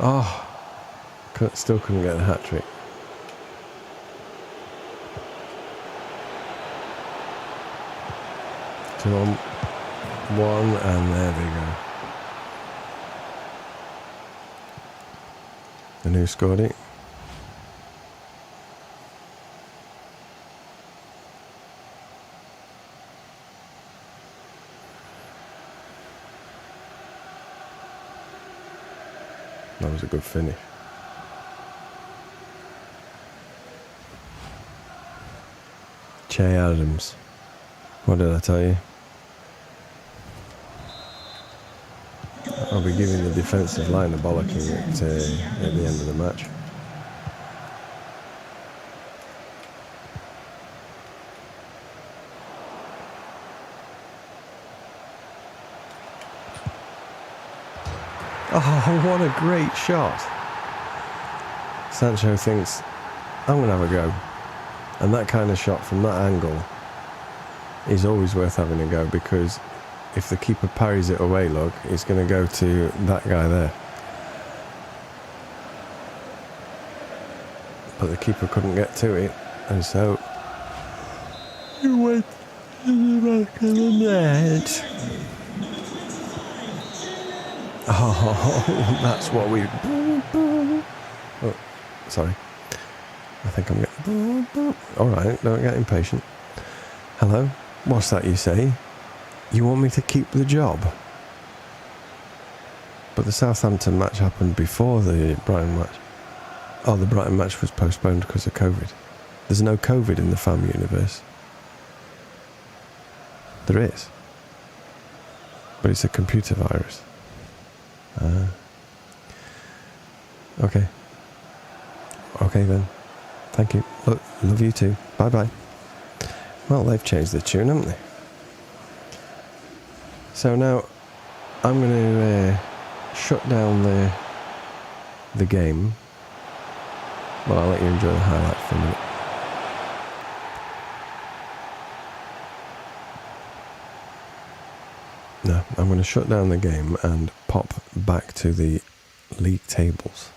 Oh, still couldn't get the hat-trick. Two on one, and there they go. And who scored it? That was a good finish. Che Adams. What did I tell you? I'll be giving the defensive line a bollocking at the end of the match. Oh, what a great shot. Sancho thinks, I'm going to have a go. And that kind of shot from that angle is always worth having a go, because if the keeper parries it away, look, it's going to go to that guy there. But the keeper couldn't get to it, and so you went to the back of the net. Oh, that's what we... Oh, sorry. I think I'm getting... Alright, don't get impatient. Hello? What's that you say? You want me to keep the job? But the Southampton match happened before the Brighton match. Oh, the Brighton match was postponed because of COVID. There's no COVID in the FAM universe. There is. But it's a computer virus. Okay. Okay then. Thank you. Look, love you too. Bye bye. Well, they've changed the tune, haven't they? So now I'm going to shut down the game. Well, I'll let you enjoy the highlights for a minute. No, I'm going to shut down the game and pop back to the league tables.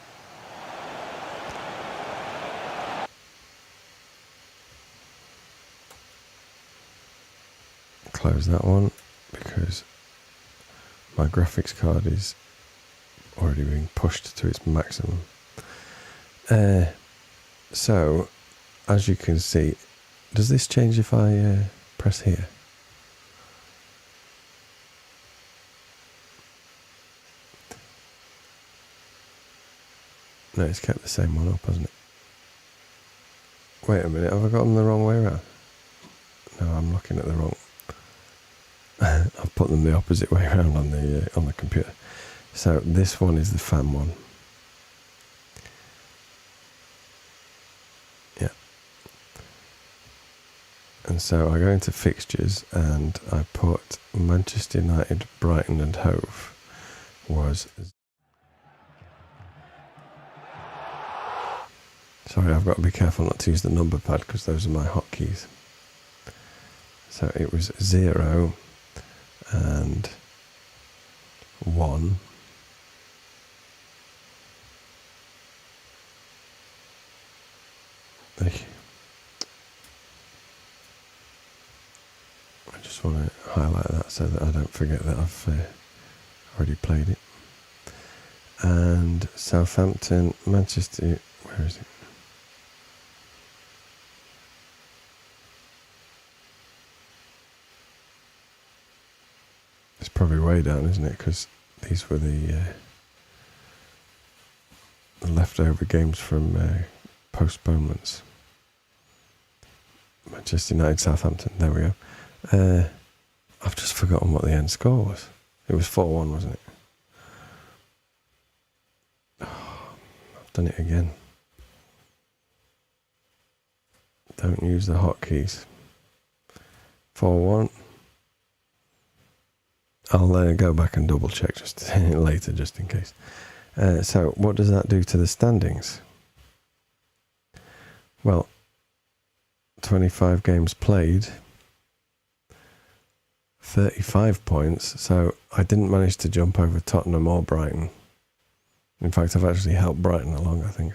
Close that one because my graphics card is already being pushed to its maximum. So, as you can see, does this change if I press here? No, it's kept the same one up, hasn't it? Wait a minute, have I got them the wrong way around? No, I'm looking at the wrong... I've put them the opposite way around on the computer. So this one is the FAM one. Yeah. And so I go into fixtures and I put Manchester United, Brighton and Hove was... Sorry, I've got to be careful not to use the number pad because those are my hotkeys. So it was 0 and 1. I just want to highlight that so that I don't forget that I've already played it. And Southampton, Manchester, where is it? It's probably way down, isn't it? Because these were the leftover games from postponements. Manchester United, Southampton. There we go. I've just forgotten what the end score was. It was 4-1, wasn't it? Oh, I've done it again. Don't use the hotkeys. 4-1. I'll go back and double check just later, just in case. So what does that do to the standings? Well, 25 games played, 35 points. So I didn't manage to jump over Tottenham or Brighton. In fact, I've actually helped Brighton along, I think.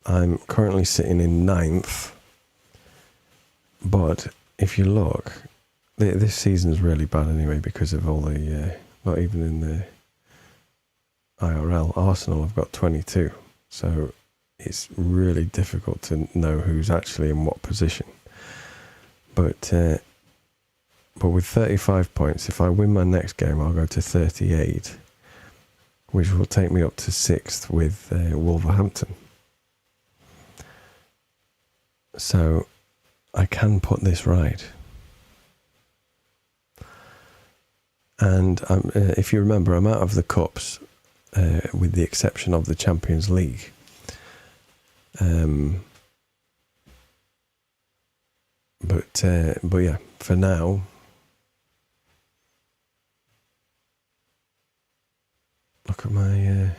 I'm currently sitting in 9th. But if you look, this season's really bad anyway because of all the... not even in the IRL. Arsenal have got 22. So it's really difficult to know who's actually in what position. But with 35 points, if I win my next game, I'll go to 38, which will take me up to 6th with Wolverhampton. So I can put this right. And if you remember, I'm out of the Cups, with the exception of the Champions League. But yeah, for now, look at my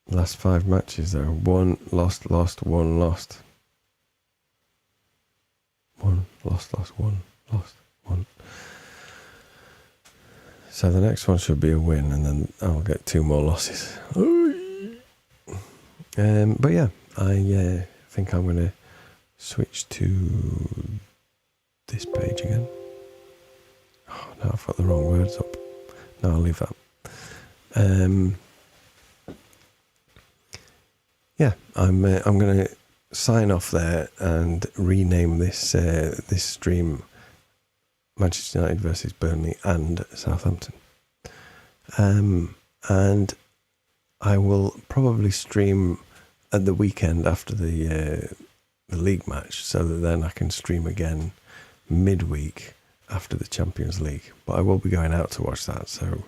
last 5 matches though. 1 lost, 1 lost. 1 lost, 1 lost, 1. So the next one should be a win, and then I'll get 2 more losses. But yeah, I think I'm going to switch to this page again. Oh, no, I've got the wrong words up. No, I'll leave that. Yeah, I'm going to sign off there and rename this this stream Manchester United versus Burnley and Southampton. And I will probably stream at the weekend after the league match, so that then I can stream again midweek after the Champions League. But I will be going out to watch that, so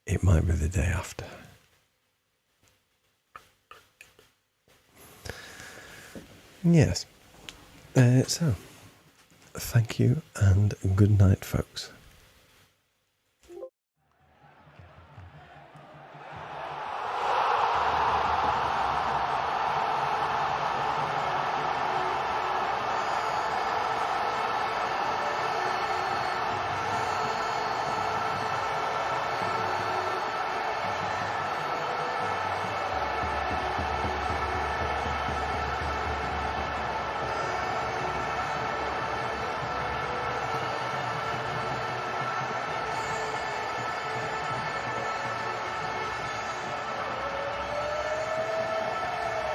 it might be the day after. Yes. So, thank you and good night, folks.